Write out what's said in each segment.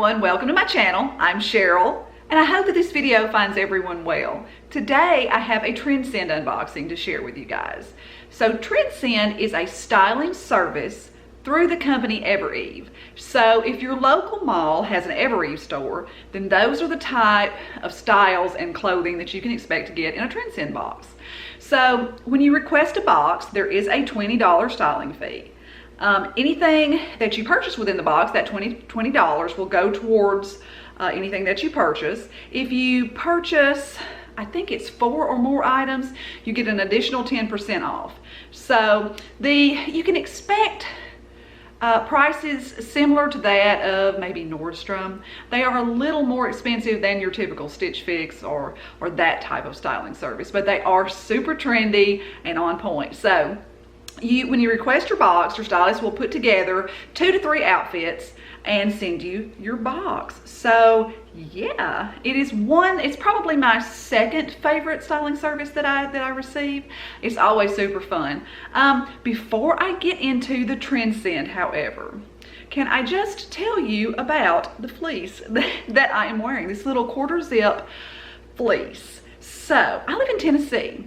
everyone, welcome to my channel. I'm Cheryl and I hope that this video finds everyone well. Today I have a Trendsend unboxing to share with you guys. So Trendsend is a styling service through the company Evereve. So if your local mall has an Evereve store, then those are the type of styles and clothing that you can expect to get in a Trendsend box. So when you request a box, there is a $20 styling fee. Anything that you purchase within the box, that $20 will go towards anything that you purchase. If you purchase, I think it's 4 or more items, you get an additional 10% off. So you can expect prices similar to that of maybe Nordstrom. They are a little more expensive than your typical Stitch Fix or that type of styling service, but they are super trendy and on point. So when you request your box, your stylist will put together 2 to 3 outfits and send you your box. So yeah, it's probably my second favorite styling service that I receive. It's always super fun. Before I get into the Trendsend, however, can I just tell you about the fleece that I am wearing, this little quarter zip fleece. So I live in Tennessee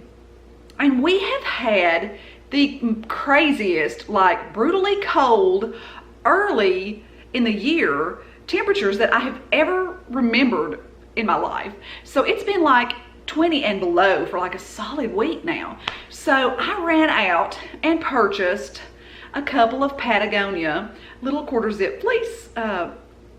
and we have had the craziest, like brutally cold, early in the year temperatures that I have ever remembered in my life. So it's been like 20 and below for like a solid week now. So I ran out and purchased a couple of Patagonia little quarter zip fleece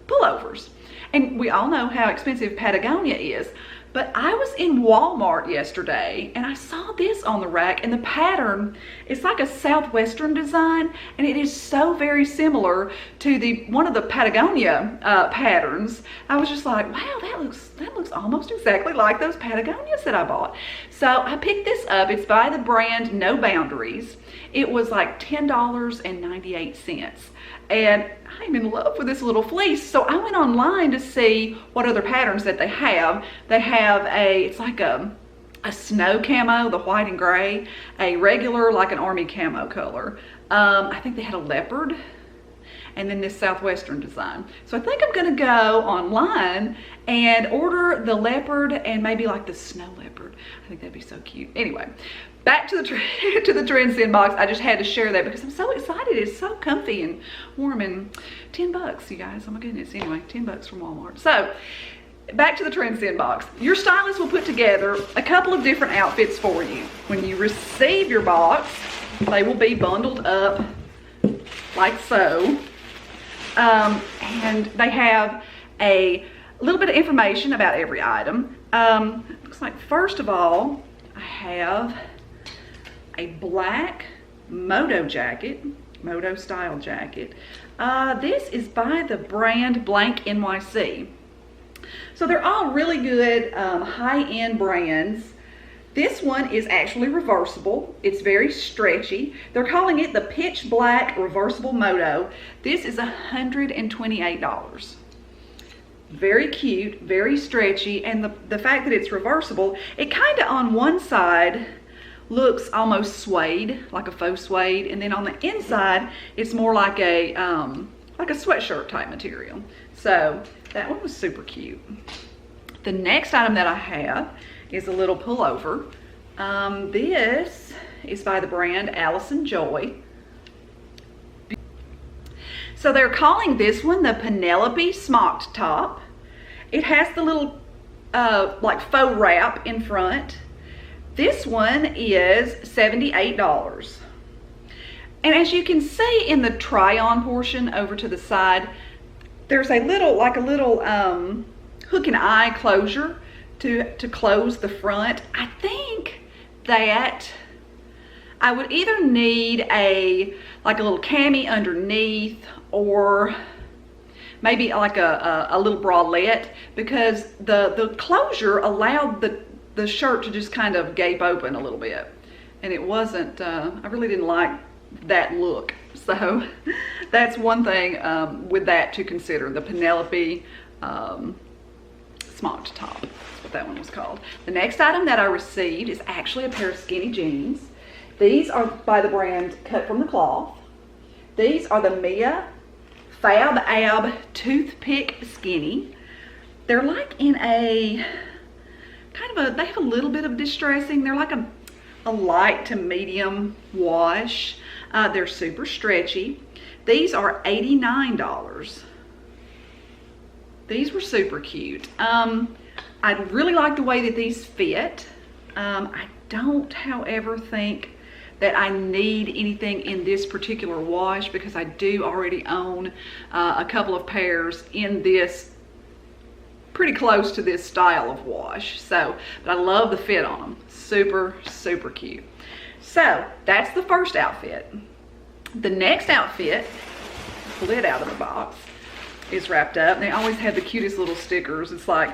pullovers. And we all know how expensive Patagonia is. But I was in Walmart yesterday and I saw this on the rack, and the pattern is like a Southwestern design, and it is so very similar to one of the Patagonia patterns. I was just like, wow, that looks almost exactly like those Patagonias that I bought. So I picked this up. It's by the brand No Boundaries. It was like $10.98. And I'm in love with this little fleece. So I went online to see what other patterns that they have. They have it's like a snow camo, the white and gray, a regular, like an army camo color. I think they had a leopard, and then this Southwestern design. So I think I'm gonna go online and order the leopard and maybe like the snow leopard. I think that'd be so cute. Anyway, back to the Trendsend box. I just had to share that because I'm so excited. It's so comfy and warm, and $10, you guys. Oh my goodness. Anyway, $10 from Walmart. So back to the Trendsend box. Your stylist will put together a couple of different outfits for you. When you receive your box, they will be bundled up like so. And they have a little bit of information about every item. Looks like, first of all, I have a black Moto jacket, Moto style jacket. This is by the brand blank NYC. So they're all really good high-end brands. This one is actually reversible. It's very stretchy. They're calling it the Pitch Black Reversible Moto. This is $128. Very cute, very stretchy, and the fact that it's reversible, it kind of on one side looks almost suede, like a faux suede, and then on the inside it's more like a sweatshirt type material. So that one was super cute. The next item that I have is a little pullover. This is by the brand Allison Jolie. So they're calling this one the Penelope Smocked top. It has the little like faux wrap in front. This one is $78. And as you can see in the try-on portion over to the side, there's a little hook and eye closure to close the front. I think that I would either need like a little cami underneath, or maybe like a little bralette, because the closure allowed the shirt to just kind of gape open a little bit, and it wasn't, I really didn't like that look. So that's one thing with that to consider, the Penelope Smocked top. That's what that one was called. The next item that I received is actually a pair of skinny jeans. These are by the brand Cut from the Cloth. These are the Mia Fab Ab Toothpick Skinny. They're like in a kind of they have a little bit of distressing. They're like a light to medium wash. They're super stretchy. These are $89. These were super cute. I really like the way that these fit. I don't, however, think that I need anything in this particular wash because I do already own a couple of pairs in this, pretty close to this style of wash. So, but I love the fit on them. Super, super cute. So that's the first outfit. The next outfit, pull it out of the box, is wrapped up. They always have the cutest little stickers. It's like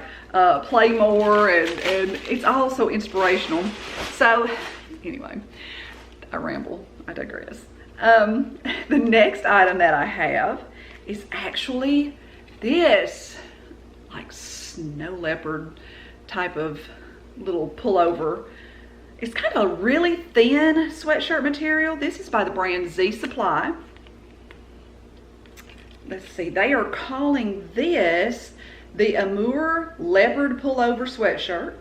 play more, and it's all so inspirational. So anyway, I ramble, I digress. The next item that I have is actually this like snow leopard type of little pullover. It's kind of a really thin sweatshirt material. This is by the brand Z Supply. Let's see, they are calling this the Amur Leopard Pullover Sweatshirt.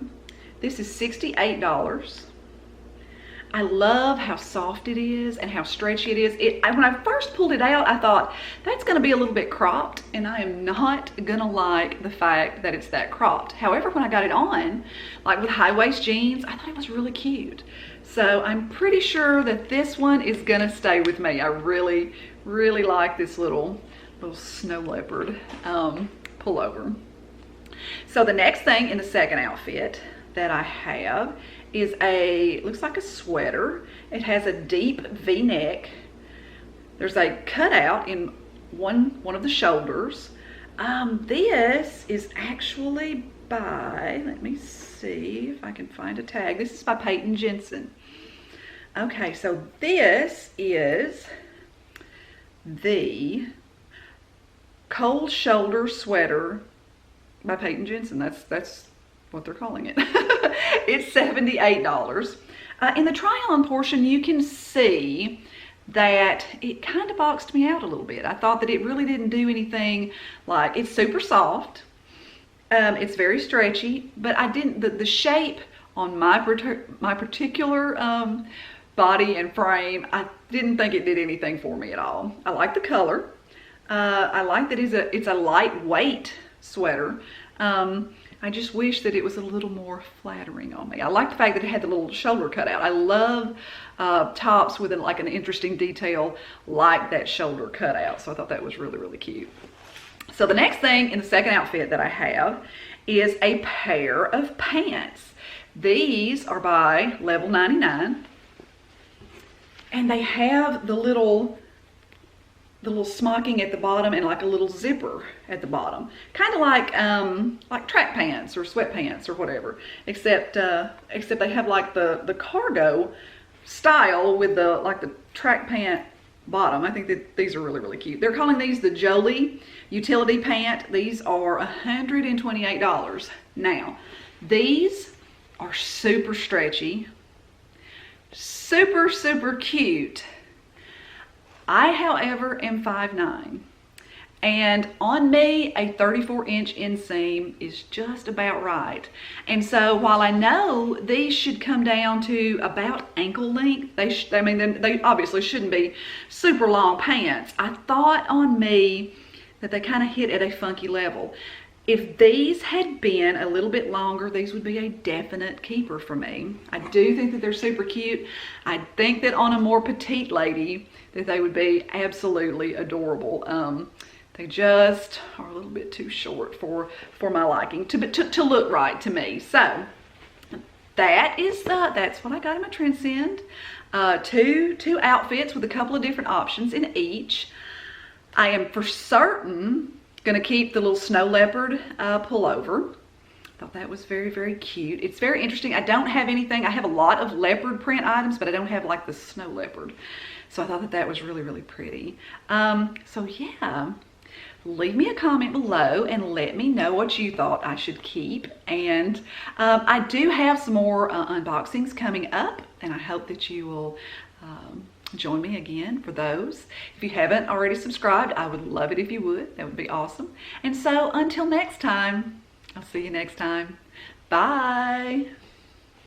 This is $68. I love how soft it is and how stretchy it is. When I first pulled it out, I thought that's gonna be a little bit cropped, and I am not gonna like the fact that it's that cropped. However, when I got it on, like with high waist jeans, I thought it was really cute. So I'm pretty sure that this one is gonna stay with me. I really, really like this little snow leopard pullover. So the next thing in the second outfit that I have is looks like a sweater. It has a deep V-neck. There's a cutout in one of the shoulders. This is actually by, let me see if I can find a tag. This is by Peyton Jenson. Okay, so this is the cold shoulder sweater by Peyton Jenson. That's what they're calling it. It's $78. In the try on portion, you can see that it kind of boxed me out a little bit. I thought that it really didn't do anything. Like, it's super soft. It's very stretchy, but I didn't, the shape on my particular body and frame, I didn't think it did anything for me at all. I like the color. I like that it's a lightweight sweater. I just wish that it was a little more flattering on me. I like the fact that it had the little shoulder cutout. I love tops with like an interesting detail like that shoulder cutout. So I thought that was really, really cute. So the next thing in the second outfit that I have is a pair of pants. These are by Level 99. And they have the little smocking at the bottom and like a little zipper at the bottom, kind of like track pants or sweatpants or whatever, except they have like the cargo style with the track pant bottom. I think that these are really, really cute. They're calling these the Jolie utility pant. These are $128. Now, these are super stretchy, super, super cute. I, however, am 5'9", and on me, a 34-inch inseam is just about right. And so while I know these should come down to about ankle length, they obviously shouldn't be super long pants. I thought on me that they kind of hit at a funky level. If these had been a little bit longer, these would be a definite keeper for me. I do think that they're super cute. I think that on a more petite lady, that they would be absolutely adorable. They just are a little bit too short for my liking to look right to me. So that's what I got in my Trendsend. Two outfits with a couple of different options in each. I am for certain gonna keep the little snow leopard pullover. Thought that was very, very cute. It's very interesting. I don't have anything. I have a lot of leopard print items, but I don't have like the snow leopard. So I thought that was really, really pretty. So yeah, leave me a comment below and let me know what you thought I should keep. And I do have some more unboxings coming up, and I hope that you will join me again for those. If you haven't already subscribed, I would love it if you would. That would be awesome. And so until next time, I'll see you next time. Bye.